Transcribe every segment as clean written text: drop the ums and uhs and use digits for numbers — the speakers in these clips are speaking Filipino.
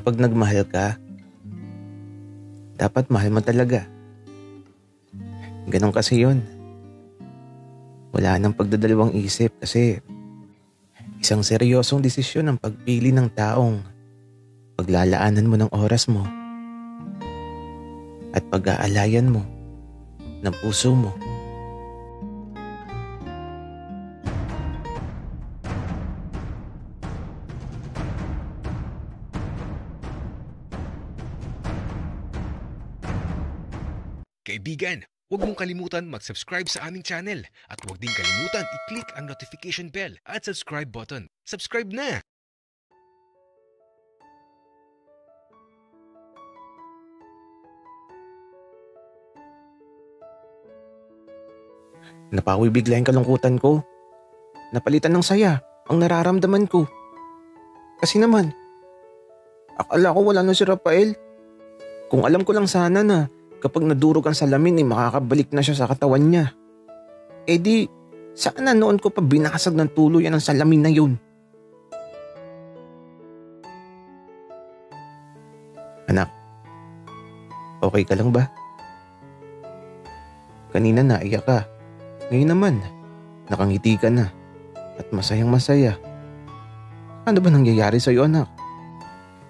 kapag nagmahal ka, dapat mahal mo talaga. Ganon kasi yun. Wala nang pagdadalawang isip kasi isang seryosong desisyon ang pagpili ng taong paglalaanan mo ng oras mo at pag-aalayan mo ng puso mo. Kaibigan, huwag mong kalimutan mag-subscribe sa aming channel at huwag din kalimutan i-click ang notification bell at subscribe button. Subscribe na! Napawi bigla yung kalungkutan ko. Napalitan ng saya ang nararamdaman ko. Kasi naman, akala ko wala na si Rafael. Kung alam ko lang sana na kapag nadurog ang salamin makakabalik na siya sa katawan niya. Eh di, sana noon ko pa binasag ng tuluyan ang salamin na yun. Anak, okay ka lang ba? Kanina naiyak ka. Ngayon naman, nakangiti ka na at masayang masaya. Ano ba nangyayari sa'yo, anak?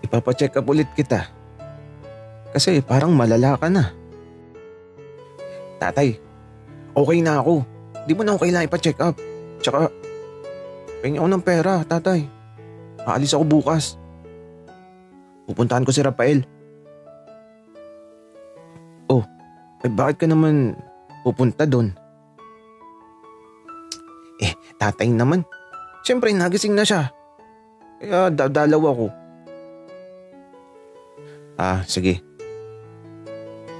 Ipapacheck up ulit kita. Kasi parang malala ka na. Tatay, okay na ako. Di mo na ako kailangan ipacheck up. Tsaka, pengi ako ng pera, tatay. Aalis ako bukas. Pupuntahan ko si Rafael. Oh, bakit ka naman pupunta doon? Tatay naman. Siyempre nagising na siya. Kaya dadalaw ako. Sige.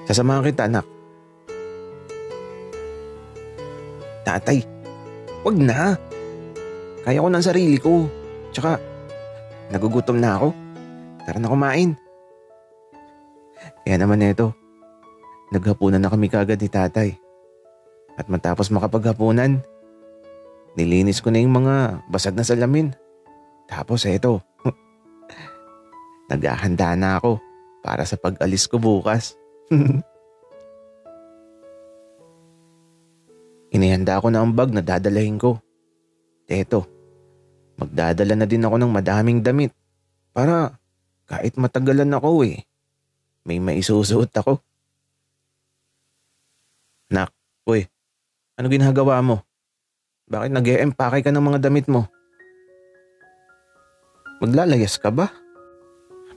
Sasamahan kita, anak. Tatay, wag na. Kaya ko ng sarili ko. Tsaka, nagugutom na ako. Tara na kumain. Kaya naman eto, naghapunan na kami kagad ni tatay. At matapos makapaghapunan, nilinis ko na yung mga basag na salamin. Tapos eto, naghahanda na ako para sa pag-alis ko bukas. Inihanda ko na ang bag na dadalahin ko. Eto, magdadala na din ako ng madaming damit para kahit matagalan ako may maisusuot ako. Nak, ano ginagawa mo? Bakit nag-e-empake ka ng mga damit mo? Maglalayas ka ba?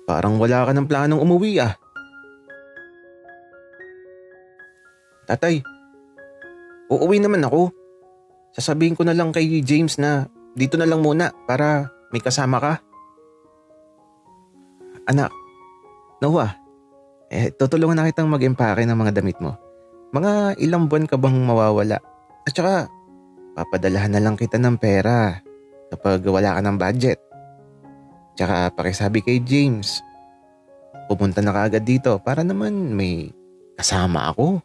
Parang wala ka ng planong umuwi Tatay, uuwi naman ako. Sasabihin ko na lang kay James na dito na lang muna para may kasama ka. Anak, Noah, tutulungan na kitang mag-empake ng mga damit mo. Mga ilang buwan ka bang mawawala? At saka, papadalahan na lang kita ng pera kapag wala ka ng budget. Tsaka pakisabi kay James, pupunta na kaagad dito para naman may kasama ako.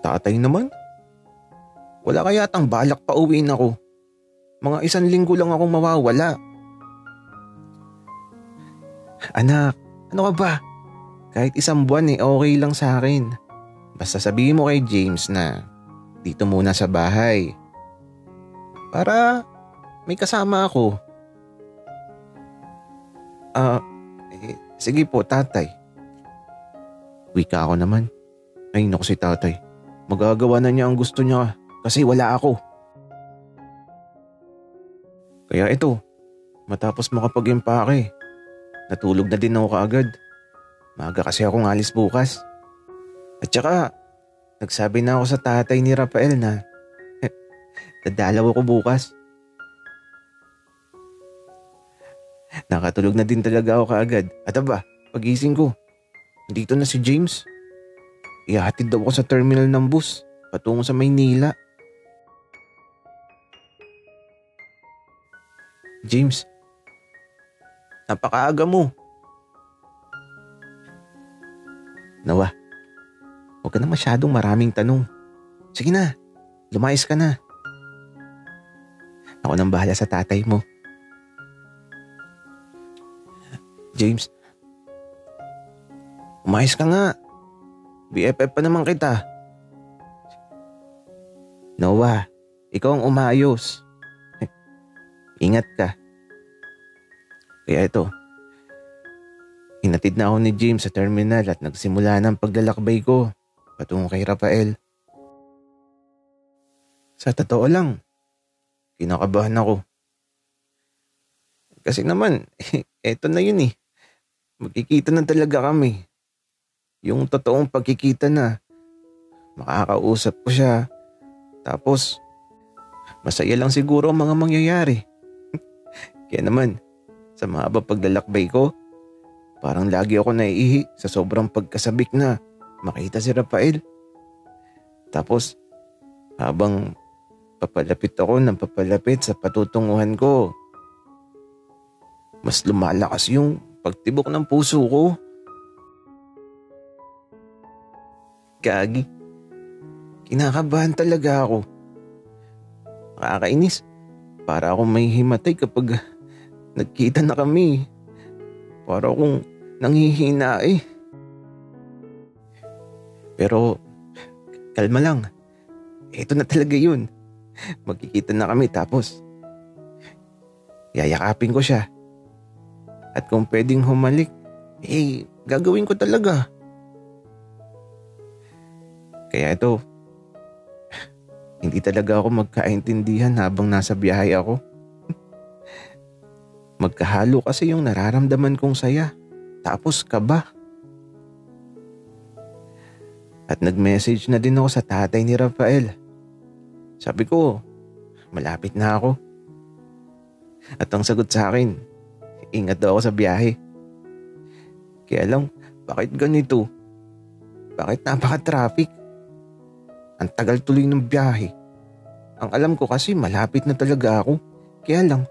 Tatay naman, wala kaya tang balak pa uwiin ako. Mga 1 linggo lang akong mawawala. Anak, ano ka ba? Kahit 1 buwan okay lang sa akin. Basta sabihin mo kay James na dito muna sa bahay. Para may kasama ako. Sige po, tatay. Wika ako naman. Ay naku si tatay. Magagawa na niya ang gusto niya kasi wala ako. Kaya ito, matapos makapag-empake, natulog na din ako kaagad. Maaga kasi akong alis bukas. At saka, nagsabi na ako sa tatay ni Rafael na dadalaw ako bukas. Nakatulog na din talaga ako kaagad. At pagising ko, dito na si James. Ihahatid daw ako sa terminal ng bus patungo sa Maynila. James, napakaaga mo. Noah, huwag ka na masyadong maraming tanong. Sige na, lumayas ka na. Ako nang bahala sa tatay mo. James, umayos ka nga. BFF pa naman kita. Noah, ikaw ang umayos. Ingat ka. Kaya ito, hinatid na ako ni James sa terminal at nagsimula ng paglalakbay ko patungo kay Rafael. Sa totoo lang, kinakabahan ako. Kasi naman, eto na yun eh. Magkikita na talaga kami. Yung totoong pagkikita na. Makakausap ko siya. Tapos, masaya lang siguro ang mga mangyayari. Kaya naman, sa mahaba paglalakbay ko, parang lagi ako naiihi sa sobrang pagkasabik na makita si Rafael. Tapos, habang papalapit ako ng papalapit sa patutunguhan ko, mas lumalakas yung pagtibok ng puso ko. Gagi, kinakabahan talaga ako. Nakakainis. Para akong may himatay kapag nagkita na kami. Para akong nanghihina eh. Pero kalma lang. Ito na talaga yun. Magkikita na kami tapos yayakapin ko siya. At kung pwedeng humalik, gagawin ko talaga. Kaya ito, hindi talaga ako magkaintindihan habang nasa biyahe ako. Magkahalo kasi yung nararamdaman kong saya, tapos kaba. At nag-message na din ako sa tatay ni Rafael. Sabi ko, malapit na ako. At ang sagot sa akin, ingat daw ako sa biyahe. Kaya lang, bakit ganito? Bakit napaka-traffic? Ang tagal tuloy ng biyahe. Ang alam ko kasi malapit na talaga ako. Kaya lang,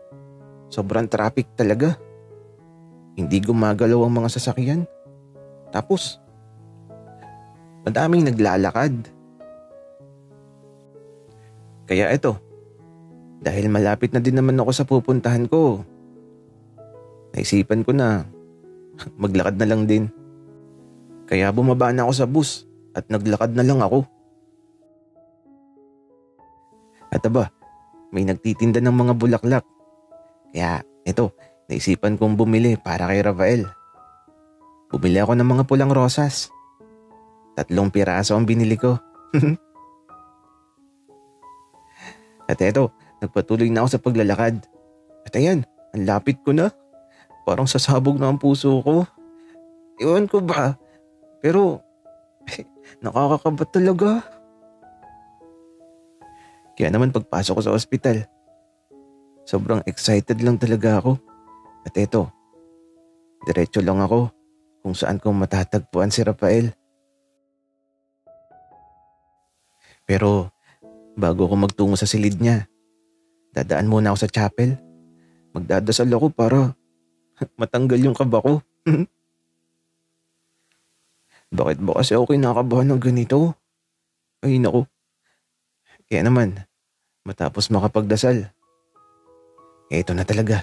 sobrang traffic talaga. Hindi gumagalaw ang mga sasakyan. Tapos, madaming naglalakad. Kaya ito, dahil malapit na din naman ako sa pupuntahan ko, naisipan ko na maglakad na lang din. Kaya bumaba na ako sa bus at naglakad na lang ako. At aba, may nagtitinda ng mga bulaklak. Kaya ito, naisipan kong bumili para kay Rafael. Bumili ako ng mga pulang rosas. 3 piraso ang binili ko. At eto, nagpatuloy na ako sa paglalakad. At ayan, ang lapit ko na. Parang sasabog na ang puso ko. Iwan ko ba? Pero, nakakakaba talaga. Kaya naman pagpasok ko sa ospital, sobrang excited lang talaga ako. At eto, diretso lang ako kung saan ko matatagpuan si Rafael. Pero bago ko magtungo sa silid niya, dadaan muna ako sa chapel. Magdadasal ako para matanggal yung kaba ko. Bakit ba kasi ako kinakabahan ng ganito? Ay naku. Kaya naman, matapos makapagdasal, eto na talaga.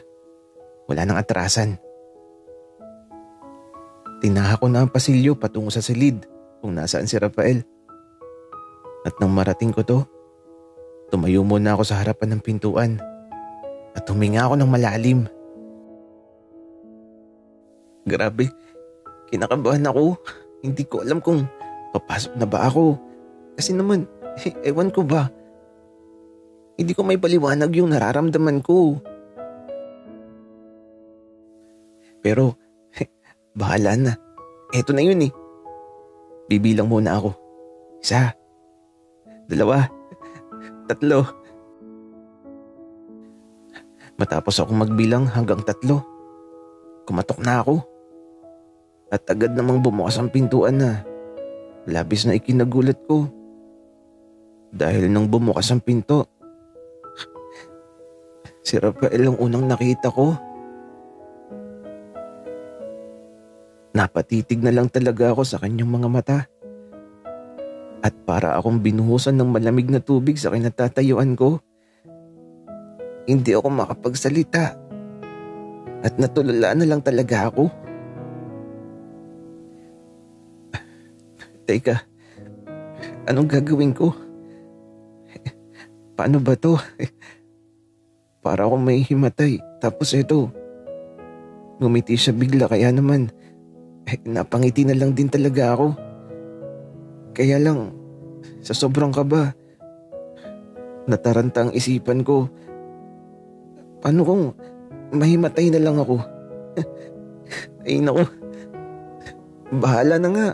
Wala nang atrasan. Tinaha ko na ang pasilyo patungo sa silid kung nasaan si Rafael. At nang marating ko to, tumayo muna ako sa harapan ng pintuan at huminga ako ng malalim. Grabe, kinakabahan ako. Hindi ko alam kung papasok na ba ako. Kasi naman, ewan ko ba, hindi ko may paliwanag yung nararamdaman ko. Pero, bahala na. Eto na yun eh. Bibilang muna ako. 1, 2, 3. Matapos akong magbilang hanggang 3, kumatok na ako. At agad namang bumukas ang pintuan na labis na ikinagulat ko. Dahil nang bumukas ang pinto, si Rafael ang unang nakita ko. Napatitig na lang talaga ako sa kanyang mga mata. At para akong binuhusan ng malamig na tubig sa kinatatayuan ko. Hindi ako makapagsalita. At natulala na lang talaga ako. Teka, anong gagawin ko? Paano ba to? Para akong may himatay. Tapos ito, ngumiti siya bigla kaya naman, napangiti na lang din talaga ako. Kaya lang, sa sobrang kaba, nataranta ang isipan ko. Paano kung mahimatay na lang ako? Ay naku, bahala na nga.